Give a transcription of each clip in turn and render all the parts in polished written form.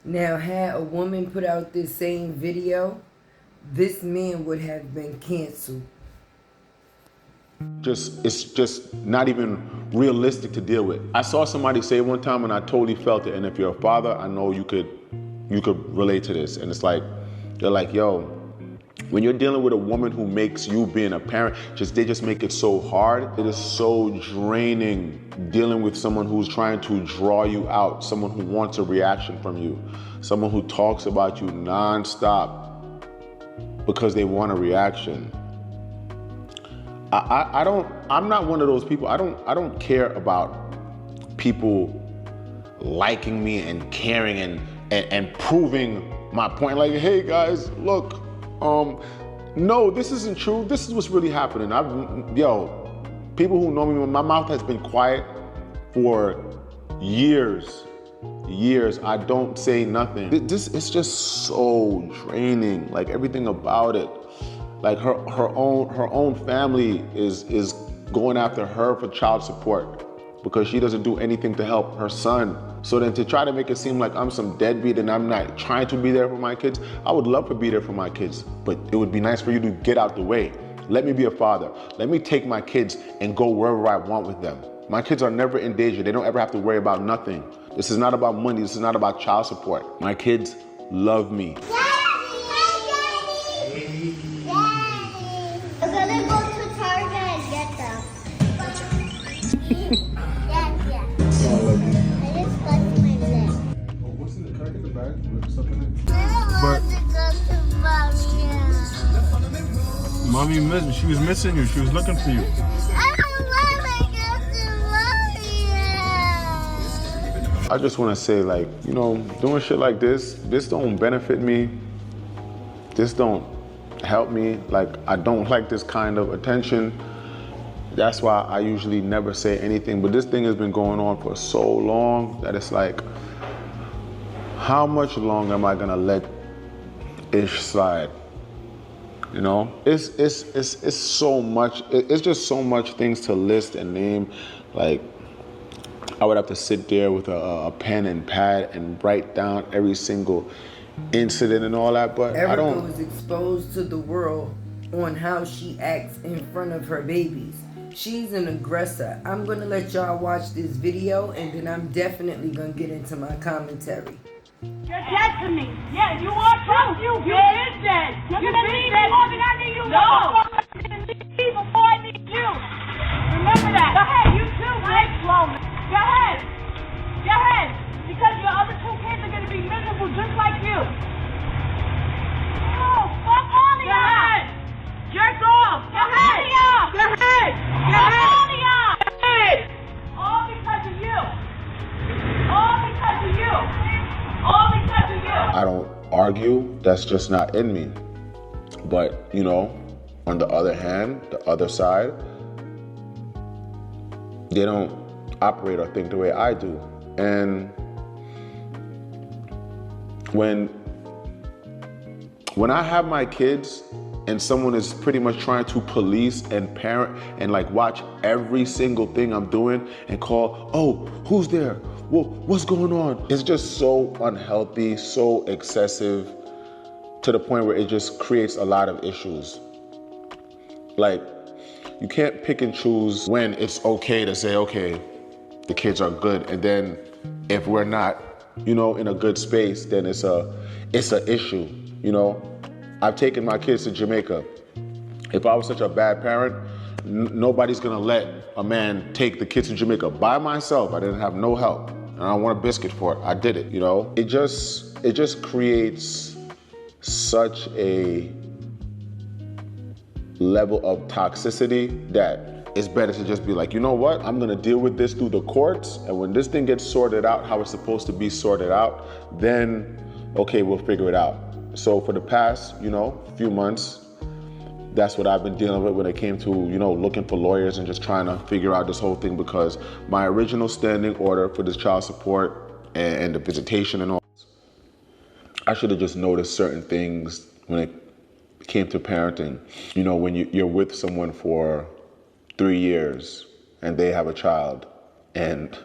Now, had a woman put out this same video, this man would have been canceled. It's just not even realistic to deal with. I saw somebody say one time and I totally felt it. And if you're a father, I know you could relate to this. And it's like, they're like, yo, when you're dealing with a woman who makes you being a parent, they just make it so hard. It is so draining dealing with someone who's trying to draw you out, someone who wants a reaction from you, someone who talks about you nonstop because they want a reaction. I'm not one of those people. I don't care about people liking me and caring and proving my point. Like, hey guys, look, no, this isn't true. This is what's really happening. People who know me, my mouth has been quiet for years. I don't say nothing. It's just so draining, like everything about it. Like her own family is going after her for child support because she doesn't do anything to help her son. So then to try to make it seem like I'm some deadbeat and I'm not trying to be there for my kids, I would love to be there for my kids, but it would be nice for you to get out the way. Let me be a father. Let me take my kids and go wherever I want with them. My kids are never in danger. They don't ever have to worry about nothing. This is not about money. This is not about child support. My kids love me. Mommy missed me. She was missing you. She was looking for you. I just want to say, like, you know, doing shit like this don't benefit me. This don't help me. Like, I don't like this kind of attention. That's why I usually never say anything. But this thing has been going on for so long that it's like, how much longer am I gonna let ish slide? You know, it's so much. It's just so much things to list and name. Like, I would have to sit there with a pen and pad and write down every single incident and all that. But Erica I don't. was exposed to the world on how she acts in front of her babies. She's an aggressor. I'm gonna let y'all watch this video and then I'm definitely gonna get into my commentary. You're dead to me. Yeah, you are too. You've been dead. You're gonna leave me more than I need you. No. You're gonna leave me before I need you. Remember that. Go ahead, you too, man. Slowly. Go ahead. Go ahead. Because your other two kids are gonna be miserable just like you. Oh, fuck all of y'all. Go ahead. Jerk off. Go ahead. Go ahead. Go ahead. All of y'all. Go ahead. All because of you. All because of you. All because of you. I don't argue. That's just not in me. But, you know, on the other hand, the other side, they don't operate or think the way I do. And when I have my kids and someone is pretty much trying to police and parent and like watch every single thing I'm doing and call, oh, who's there? Well, what's going on? It's just so unhealthy, so excessive, to the point where it just creates a lot of issues. Like, you can't pick and choose when it's okay to say, okay, the kids are good, and then if we're not, you know, in a good space, then it's a issue, you know? I've taken my kids to Jamaica. If I was such a bad parent, nobody's gonna let a man take the kids to Jamaica by myself. I didn't have no help, and I don't want a biscuit for it. I did it, you know? It just creates such a level of toxicity that it's better to just be like, you know what? I'm gonna deal with this through the courts, and when this thing gets sorted out how it's supposed to be sorted out, then, okay, we'll figure it out. So for the past, you know, few months, that's what I've been dealing with when it came to, you know, looking for lawyers and just trying to figure out this whole thing, because my original standing order for this child support and the visitation and all, I should have just noticed certain things when it came to parenting. You know, when you're with someone for 3 years and they have a child, and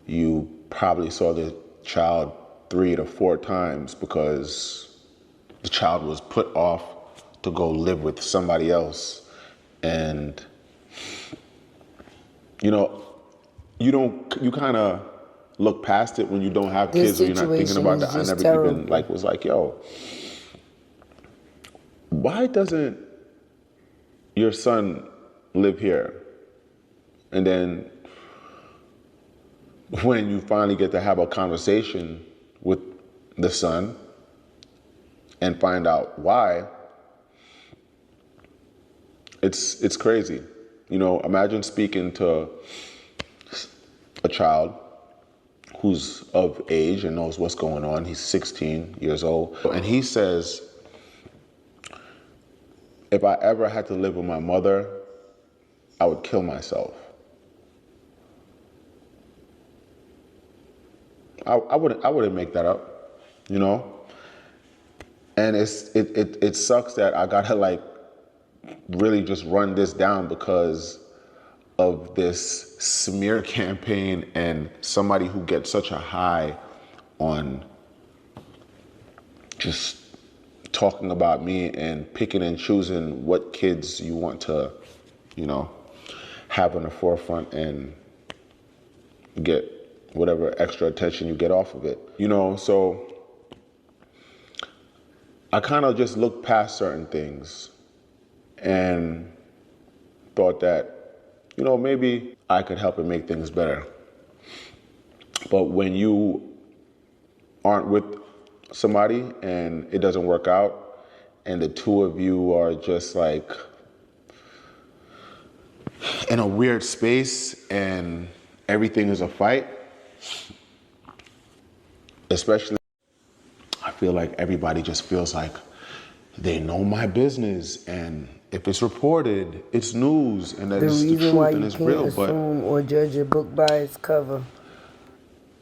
you probably saw the child 3 to 4 times because the child was put off to go live with somebody else. And, you know, you kind of look past it when you don't have This kids or you're not thinking situation about is that. I just never terrible. even was like, yo, why doesn't your son live here? And then when you finally get to have a conversation with the son and find out why, it's crazy. You know, imagine speaking to a child who's of age and knows what's going on. He's 16 years old. And he says, if I ever had to live with my mother, I would kill myself. I wouldn't make that up, you know? And it sucks that I gotta like really just run this down because of this smear campaign and somebody who gets such a high on just talking about me and picking and choosing what kids you want to, you know, have on the forefront and get whatever extra attention you get off of it. You know, so I kind of just looked past certain things and thought that, you know, maybe I could help and make things better. But when you aren't with somebody and it doesn't work out and the two of you are just like in a weird space and everything is a fight, especially, I feel like everybody just feels like they know my business and if it's reported, it's news and that it's the reason why truth and you it's can't real. But assume or judge a book by its cover.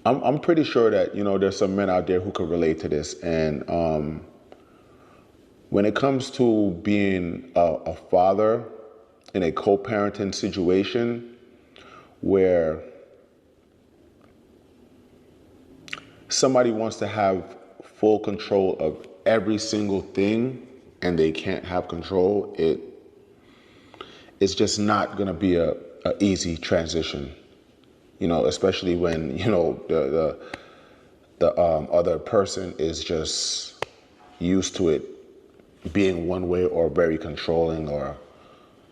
I'm pretty sure that, you know, there's some men out there who can relate to this. And when it comes to being a father in a co-parenting situation where somebody wants to have full control of every single thing and they can't have control, it's just not gonna be a easy transition. You know, especially when, you know, the other person is just used to it being one way or very controlling or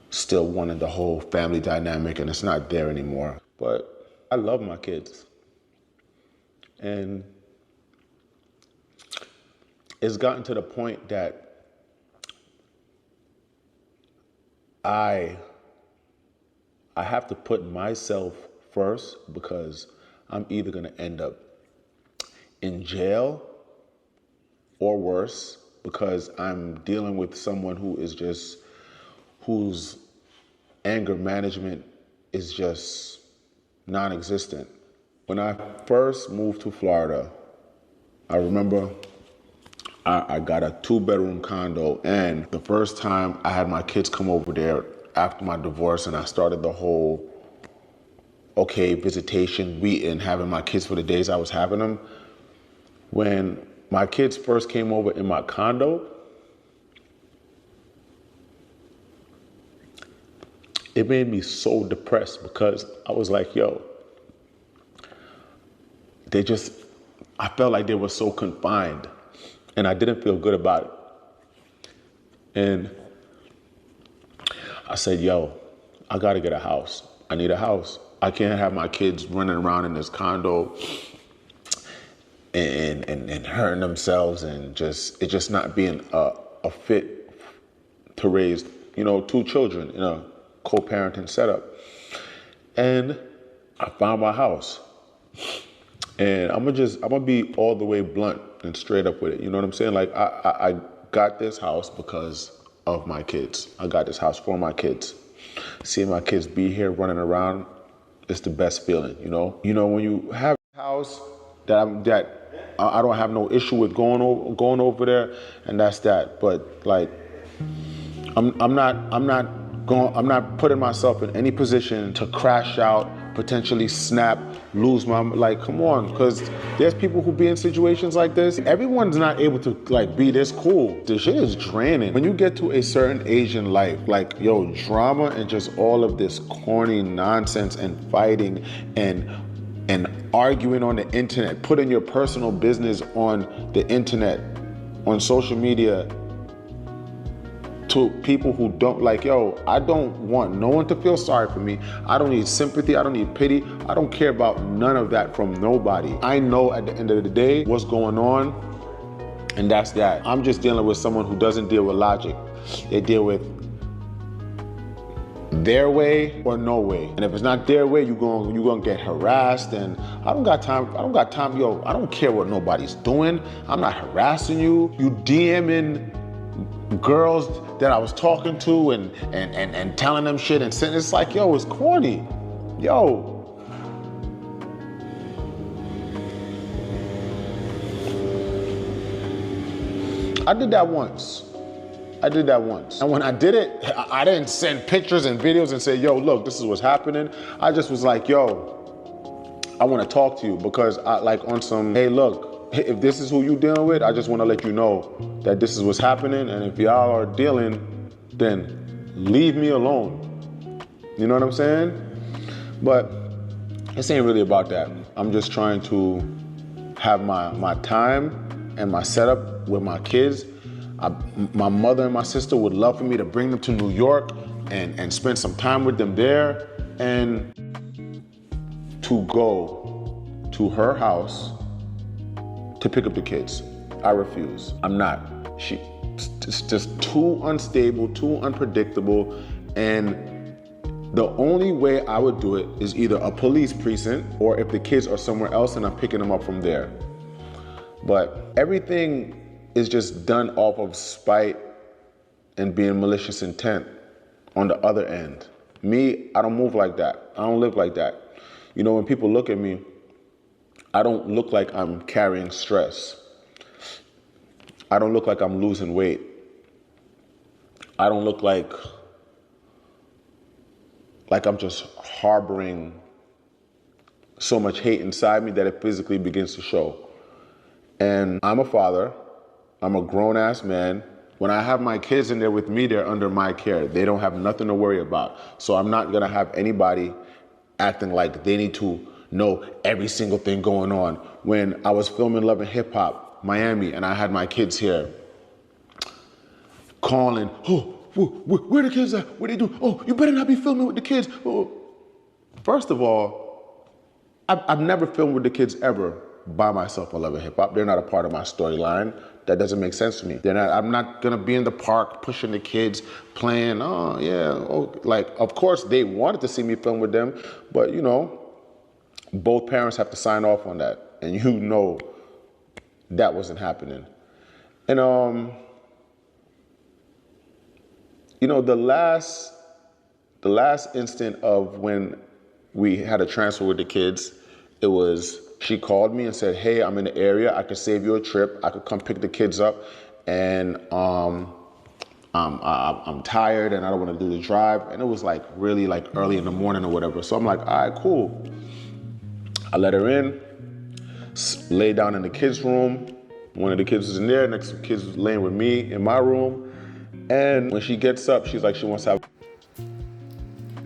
still wanting the whole family dynamic and it's not there anymore. But I love my kids. And it's gotten to the point that I have to put myself first because I'm either gonna end up in jail or worse because I'm dealing with someone who is just, whose anger management is just non-existent. When I first moved to Florida, I remember I got a 2-bedroom condo, and the first time I had my kids come over there after my divorce and I started the whole visitation week and having my kids for the days I was having them. When my kids first came over in my condo, it made me so depressed because I was like, yo, I felt like they were so confined and I didn't feel good about it. And I said, yo, I gotta get a house. I need a house. I can't have my kids running around in this condo and hurting themselves and it just not being a fit to raise, you know, 2 children in a co-parenting setup. And I found my house. And I'm gonna be all the way blunt and straight up with it. You know what I'm saying? Like I got this house because of my kids. I got this house for my kids. Seeing my kids be here running around, it's the best feeling, you know? You know, when you have a house that I don't have no issue with going over there, and that's that. But like, I'm not putting myself in any position to crash out potentially snap, lose my, like, come on, because there's people who be in situations like this. Everyone's not able to like be this cool. This shit is draining. When you get to a certain age in life, like, yo, drama and just all of this corny nonsense and fighting and arguing on the internet, putting your personal business on the internet, on social media, to people who don't, like, yo, I don't want no one to feel sorry for me. I don't need sympathy. I don't need pity. I don't care about none of that from nobody. I know at the end of the day what's going on, and that's that. I'm just dealing with someone who doesn't deal with logic. They deal with their way or no way. And if it's not their way, you're gonna get harassed. And I don't got time, yo, I don't care what nobody's doing. I'm not harassing you. You DMing girls that I was talking to and telling them shit and sending, it's like, yo, it's corny. Yo. I did that once. And when I did it, I didn't send pictures and videos and say, yo, look, this is what's happening. I just was like, yo, I want to talk to you because I like on some, hey, look, if this is who you dealing with, I just want to let you know that this is what's happening. And if y'all are dealing, then leave me alone. You know what I'm saying? But this ain't really about that. I'm just trying to have my time and my setup with my kids. My mother and my sister would love for me to bring them to New York and spend some time with them there, and to go to her house to pick up the kids. I refuse. I'm not. It's just too unstable, too unpredictable, and the only way I would do it is either a police precinct or if the kids are somewhere else and I'm picking them up from there. But everything is just done off of spite and being malicious intent on the other end. Me, I don't move like that. I don't live like that. You know, when people look at me, I don't look like I'm carrying stress. I don't look like I'm losing weight. I don't look like I'm just harboring so much hate inside me that it physically begins to show. And I'm a father. I'm a grown-ass man. When I have my kids in there with me, they're under my care. They don't have nothing to worry about. So I'm not gonna have anybody acting like they need to know every single thing going on. When I was filming Love and Hip Hop, Miami, and I had my kids here, calling, oh, where the kids at? What they do? Oh, you better not be filming with the kids. Oh. First of all, I've never filmed with the kids ever by myself on Love and Hip Hop. They're not a part of my storyline. That doesn't make sense to me. I'm not gonna be in the park pushing the kids, playing, oh yeah, oh, like, of course they wanted to see me film with them, but you know, both parents have to sign off on that, and you know that wasn't happening. And you know, the last instant of when we had a transfer with the kids, it was, she called me and said, hey, I'm in the area, I could save you a trip, I could come pick the kids up, and I'm tired and I don't want to do the drive. And it was like really like early in the morning or whatever. So I'm like, all right, cool. I let her in, lay down in the kids' room. One of the kids was in there, next to the kids was laying with me in my room. And when she gets up, she's like, she wants to have.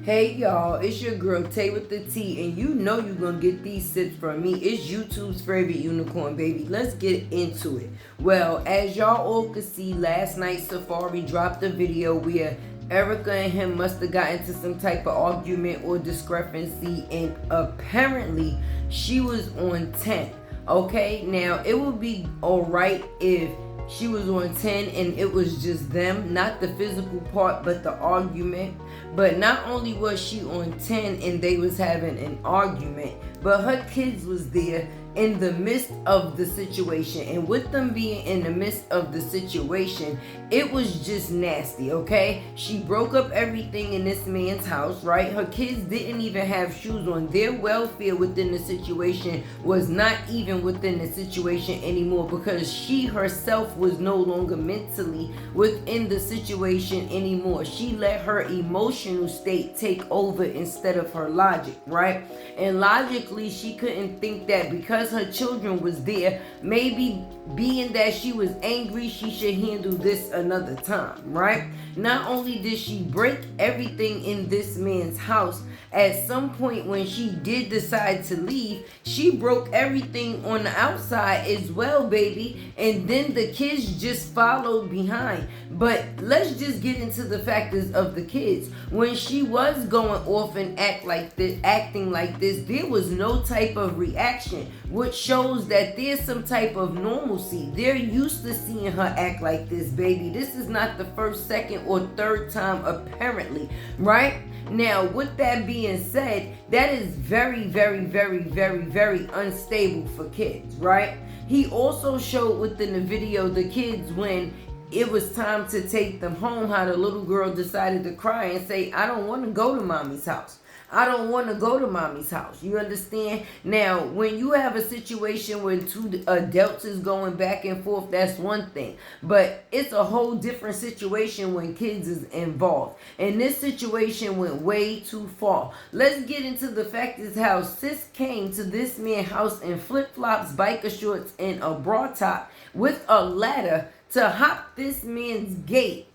Hey y'all, it's your girl Tay with the T, and you know you're gonna get these sips from me. It's YouTube's favorite unicorn, baby. Let's get into it. Well, as y'all all could see, last night Safaree dropped a video where Erica and him must have got into some type of argument or discrepancy, and apparently she was on 10. Okay, now it would be alright if she was on 10 and it was just them, not the physical part but the argument. But not only was she on 10 and they was having an argument, but her kids was there in the midst of the situation. And with them being in the midst of the situation, it was just nasty, okay? She broke up everything in this man's house, right? Her kids didn't even have shoes on. Their welfare within the situation was not even within the situation anymore, because she herself was no longer mentally within the situation anymore. She let her emotional state take over instead of her logic, right? And logically, she couldn't think that because her children was there, maybe being that she was angry, she should handle this another time, right? Not only did she break everything in this man's house, at some point when she did decide to leave, she broke everything on the outside as well, baby. And then the kids just followed behind. But let's just get into the factors of the kids. When she was going off and acting like this, there was no type of reaction, which shows that there's some type of normalcy. They're used to seeing her act like this, baby. This is not the first, second, or third time, apparently, right? Now, with that being said, that is very, very, very, very, very unstable for kids, right? He also showed within the video the kids, when it was time to take them home, how the little girl decided to cry and say, I don't want to go to mommy's house. I don't want to go to mommy's house. You understand? Now, when you have a situation when two adults is going back and forth, that's one thing. But it's a whole different situation when kids is involved. And this situation went way too far. Let's get into the fact is how sis came to this man's house in flip-flops, biker shorts, and a bra top with a ladder to hop this man's gate.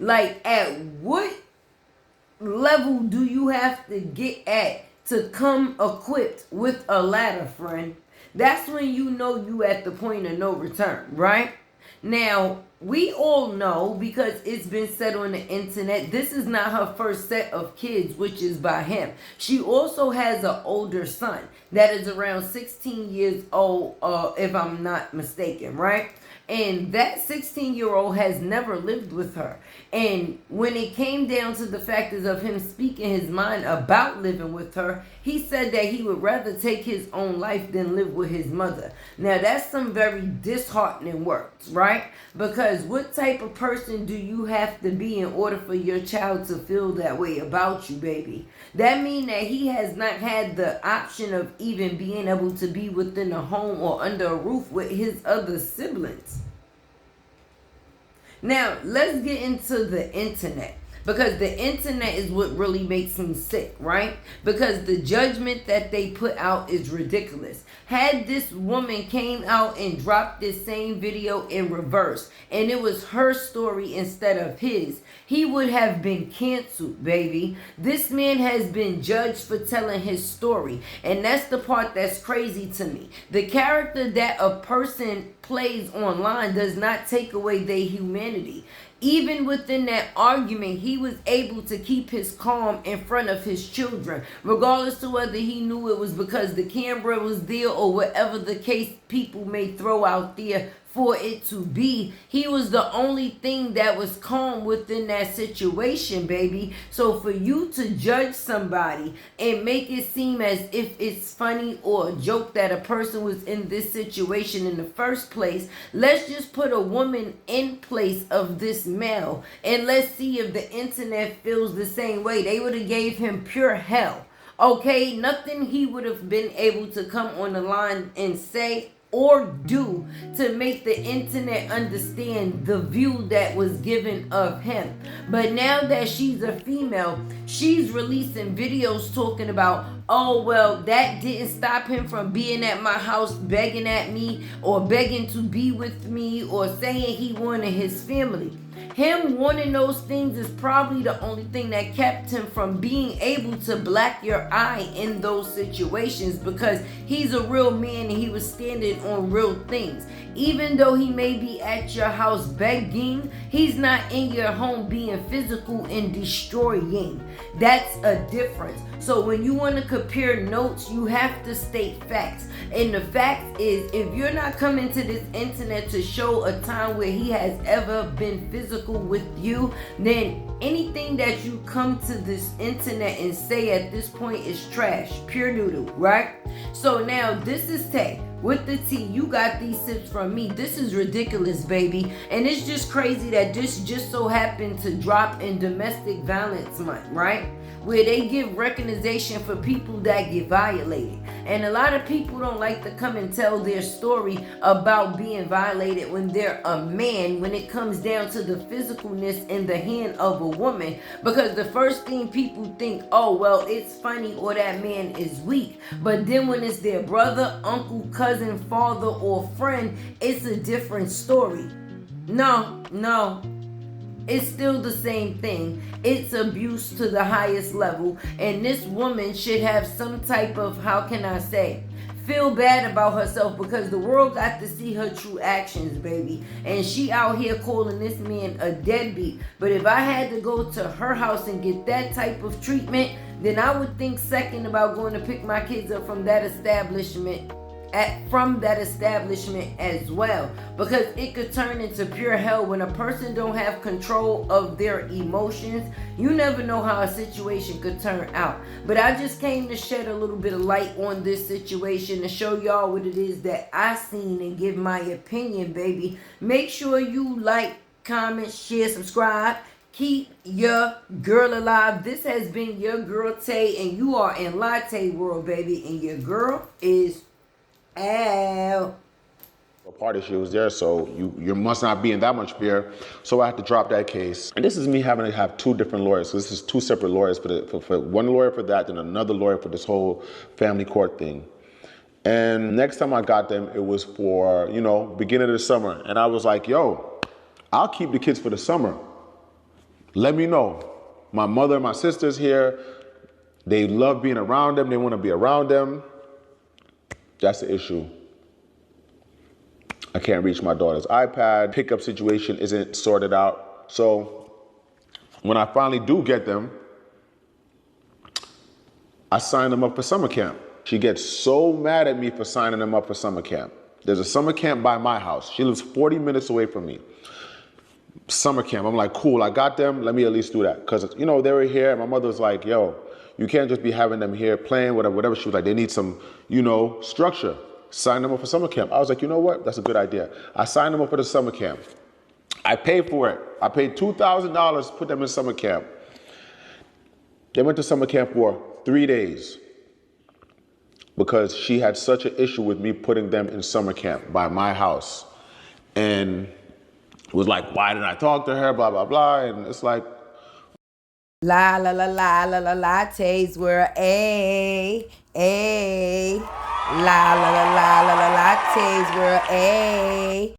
Like, at what level do you have to get at to come equipped with a ladder, friend? That's when you know you at the point of no return, right? Now, we all know, because it's been said on the internet, this is not her first set of kids, which is by him. She also has an older son that is around 16 years old, if I'm not mistaken, right? And that 16-year-old has never lived with her. And when it came down to the factors of him speaking his mind about living with her, he said that he would rather take his own life than live with his mother. Now, that's some very disheartening words, right? Because what type of person do you have to be in order for your child to feel that way about you, baby? That means that he has not had the option of even being able to be within a home or under a roof with his other siblings. Now, let's get into the internet, because the internet is what really makes him sick, right? Because the judgment that they put out is ridiculous. Had this woman came out and dropped this same video in reverse, and it was her story instead of his, he would have been canceled, baby. This man has been judged for telling his story, and that's the part that's crazy to me. The character that a person plays online does not take away their humanity. Even within that argument, he was able to keep his calm in front of his children, regardless of whether he knew it was because the camera was there or whatever the case people may throw out there for it to be. He was the only thing that was calm within that situation, baby. So for you to judge somebody and make it seem as if it's funny or a joke that a person was in this situation in the first place, let's just put a woman in place of this male and let's see if the internet feels the same way. They would have gave him pure hell. Okay, nothing he would have been able to come on the line and say or do to make the internet understand the view that was given of him. But now that she's a female, she's releasing videos talking about, oh, well, that didn't stop him from being at my house begging at me or begging to be with me or saying he wanted his family. Him wanting those things is probably the only thing that kept him from being able to black your eye in those situations, because he's a real man and he was standing on real things. Even though he may be at your house begging, he's not in your home being physical and destroying. That's a difference. So when you want to compare notes, you have to state facts. And the fact is, if you're not coming to this internet to show a time where he has ever been physical with you, then anything that you come to this internet and say at this point is trash, pure noodle, right? So now this is Tay. With the T, you got these tips from me. This is ridiculous, baby. And it's just crazy that this just so happened to drop in Domestic Violence Month, right? Where they give recognition for people that get violated. And a lot of people don't like to come and tell their story about being violated when they're a man, when it comes down to the physicalness in the hand of a woman. Because the first thing people think, oh, well, it's funny or that man is weak. But then when it's their brother, uncle, cousin, father, or friend, it's a different story. No. It's still the same thing. It's abuse to the highest level. And this woman should have some type of, how can I say, feel bad about herself, because the world got to see her true actions, baby. And she out here calling this man a deadbeat. But if I had to go to her house and get that type of treatment, then I would think second about going to pick my kids up from that establishment. As well, because it could turn into pure hell when a person don't have control of their emotions. You never know how a situation could turn out. But I just came to shed a little bit of light on this situation to show y'all what it is that I seen and give my opinion, baby. Make sure you like, comment, share, subscribe. Keep your girl alive. This has been your girl Tay, and you are in Latte World, baby, and your girl is a part issue was there, so you must not be in that much fear. So I had to drop that case. And this is me having to have two different lawyers. So this is two separate lawyers for one lawyer for that, and another lawyer for this whole family court thing. And next time I got them, it was for, beginning of the summer. And I was like, yo, I'll keep the kids for the summer. Let me know. My mother and my sister's here. They love being around them. They want to be around them. That's the issue. I can't reach my daughter's iPad. Pickup situation isn't sorted out. So when I finally do get them, I sign them up for summer camp. She gets so mad at me for signing them up for summer camp. There's a summer camp by my house. She lives 40 minutes away from me. Summer camp. I'm like, cool, I got them. Let me at least do that. Because, they were here. And my mother was like, yo, you can't just be having them here playing, whatever. She was like, they need some, structure. Sign them up for summer camp. I was like, you know what? That's a good idea. I signed them up for the summer camp. I paid for it. I paid $2,000 to put them in summer camp. They went to summer camp for 3 days because she had such an issue with me putting them in summer camp by my house. And was like, why didn't I talk to her? Blah, blah, blah. And it's like, lattes were lattes were